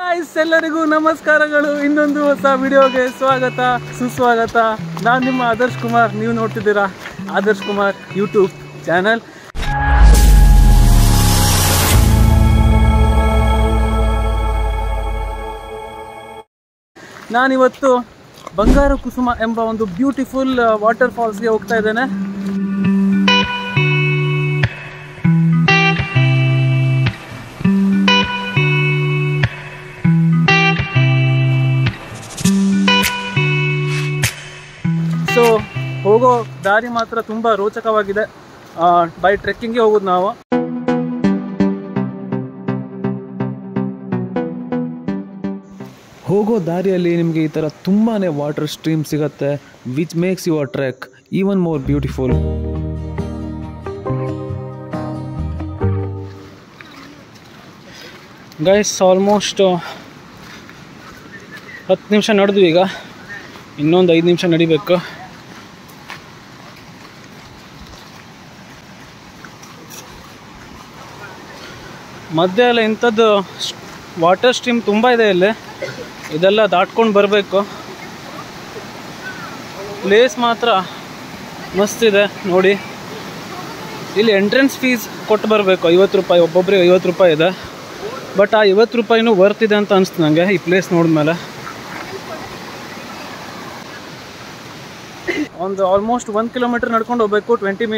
Guys ಎಲ್ಲರಿಗೂ ನಮಸ್ಕಾರಗಳು. ಇನ್ನೊಂದು ಹೊಸ ವಿಡಿಯೋಗೆ ಸ್ವಾಗತ ಸುಸ್ವಾಗತ. ನಾನು ನಿಮ್ಮ ಆದರ್ಶ್ ಕುಮಾರ್. ನೀವು ನೋಡ್ತಿದ್ದೀರಾ ಆದರ್ಶ್ ಕುಮಾರ್ ಯೂಟ್ಯೂಬ್ ಚಾನಲ್. ನಾನಿವತ್ತು ಬಂಗಾರ ಕುಸುಮ ಎಂಬ ಒಂದು ಬ್ಯೂಟಿಫುಲ್ ವಾಟರ್ ಫಾಲ್ಸ್ಗೆ ಹೋಗ್ತಾ ಇದ್ದೇನೆ. ಸೊ ಹೋಗೋ ದಾರಿ ಮಾತ್ರ ತುಂಬ ರೋಚಕವಾಗಿದೆ. ಬೈ ಟ್ರೆಕ್ಕಿಂಗ್ಗೆ ಹೋಗೋದು ನಾವು. ಹೋಗೋ ದಾರಿಯಲ್ಲಿ ನಿಮಗೆ ಈ ಥರ ತುಂಬಾ ವಾಟರ್ ಸ್ಟ್ರೀಮ್ ಸಿಗುತ್ತೆ, which makes your trek even more beautiful. Guys almost 10 ನಿಮಿಷ ನಡೆದ್ವಿ. ಈಗ ಇನ್ನೊಂದು 5 ನಿಮಿಷ ನಡಿಬೇಕು. ಮಧ್ಯೆ ಎಲ್ಲ ಇಂಥದ್ದು ವಾಟರ್ ಸ್ಟ್ರೀಮ್ ತುಂಬ ಇದೆ ಇಲ್ಲಿ. ಇದೆಲ್ಲ ದಾಟ್ಕೊಂಡು ಬರಬೇಕು. ಪ್ಲೇಸ್ ಮಾತ್ರ ಮಸ್ತಿದೆ ನೋಡಿ. ಇಲ್ಲಿ ಎಂಟ್ರೆನ್ಸ್ ಫೀಸ್ ಕೊಟ್ಟು ಬರಬೇಕು, 50 ರೂಪಾಯಿ. ಒಬ್ಬೊಬ್ಬರಿಗೆ 50 ರೂಪಾಯಿ ಇದೆ. ಬಟ್ ಆ 50 ರೂಪಾಯಿನೂ ವರ್ತ್ ಇದೆ ಅಂತ ಅನಿಸ್ತು ನನಗೆ ಈ ಪ್ಲೇಸ್ ನೋಡಿದ್ಮೇಲೆ. ಒಂದು ಆಲ್ಮೋಸ್ಟ್ 1 ಕಿಲೋಮೀಟ್ರ್ ನಡ್ಕೊಂಡು ಹೋಗ್ಬೇಕು. 20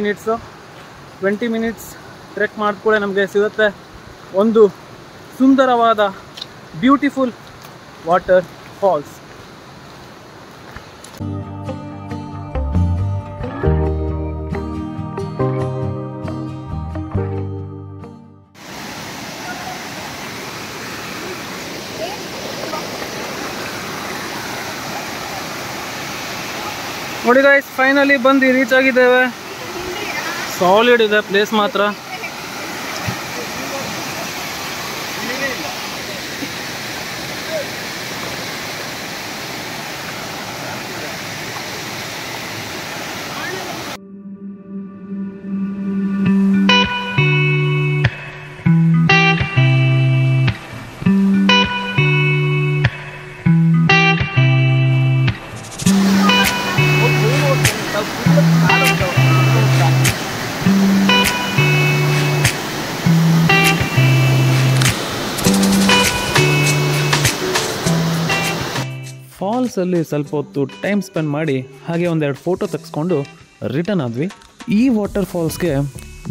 ಮಿನಿಟ್ಸ್ ಟ್ರೆಕ್ ಮಾಡಿದ ನಮಗೆ ಸಿಗುತ್ತೆ ಒಂದು ಸುಂದರವಾದ ಬ್ಯೂಟಿಫುಲ್ ವಾಟರ್ ಫಾಲ್ಸ್. ನೋಡಿ ಗೈಸ್, ಫೈನಲಿ ಬಂದು ರೀಚ್ ಆಗಿದ್ದೇವೆ. ಸಾಲಿಡ್ ಇದೆ ಪ್ಲೇಸ್ ಮಾತ್ರ. ಫಾಲ್ಸಲ್ಲಿ ಸ್ವಲ್ಪ ಹೊತ್ತು ಟೈಮ್ ಸ್ಪೆಂಡ್ ಮಾಡಿ ಹಾಗೆ ಒಂದೆರಡು ಫೋಟೋ ತೆಗೆಸ್ಕೊಂಡು ರಿಟರ್ನ್ ಆದ್ವಿ. ಈ ವಾಟರ್ ಫಾಲ್ಸ್ಗೆ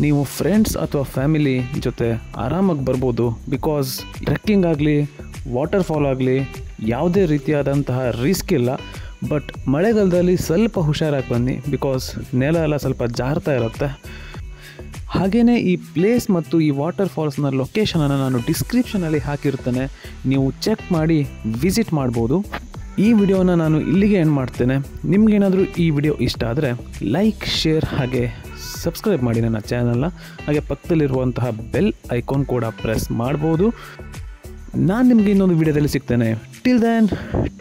ನೀವು ಫ್ರೆಂಡ್ಸ್ ಅಥವಾ ಫ್ಯಾಮಿಲಿ ಜೊತೆ ಆರಾಮಾಗಿ ಬರ್ಬೋದು. ಬಿಕಾಸ್ ಟ್ರೆಕ್ಕಿಂಗ್ ಆಗಲಿ ವಾಟರ್ ಫಾಲ್ ಆಗಲಿ ಯಾವುದೇ ರೀತಿಯಾದಂತಹ ರಿಸ್ಕ್ ಇಲ್ಲ. ಬಟ್ ಮಳೆಗಾಲದಲ್ಲಿ ಸ್ವಲ್ಪ ಹುಷಾರಾಗಿ ಬನ್ನಿ, ಬಿಕಾಸ್ ನೆಲ ಎಲ್ಲ ಸ್ವಲ್ಪ ಜಾರ್ತಾ ಇರುತ್ತೆ. ಹಾಗೆಯೇ ಈ ಪ್ಲೇಸ್ ಮತ್ತು ಈ ವಾಟರ್ ಫಾಲ್ಸ್ನ ಲೊಕೇಶನನ್ನು ನಾನು ಡಿಸ್ಕ್ರಿಪ್ಷನಲ್ಲಿ ಹಾಕಿರ್ತೇನೆ, ನೀವು ಚೆಕ್ ಮಾಡಿ ವಿಸಿಟ್ ಮಾಡ್ಬೋದು. ಈ ವಿಡಿಯೋನ ನಾನು ಇಲ್ಲಿಗೆ ಎಂಡ್ ಮಾಡ್ತೇನೆ. ನಿಮಗೇನಾದರೂ ಈ ವಿಡಿಯೋ ಇಷ್ಟ ಆದರೆ ಲೈಕ್, ಶೇರ್ ಹಾಗೆ ಸಬ್ಸ್ಕ್ರೈಬ್ ಮಾಡಿ ನನ್ನ ಚಾನಲ್ನ. ಹಾಗೆ ಪಕ್ಕದಲ್ಲಿರುವಂತಹ ಬೆಲ್ ಐಕಾನ್ ಕೂಡ ಪ್ರೆಸ್ ಮಾಡ್ಬೋದು. ನಾನು ನಿಮಗೆ ಇನ್ನೊಂದು ವಿಡಿಯೋದಲ್ಲಿ ಸಿಗ್ತೇನೆ. Till then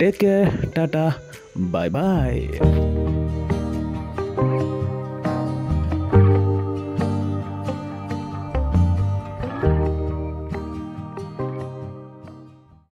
take care, tata, bye ಬಾಯ್.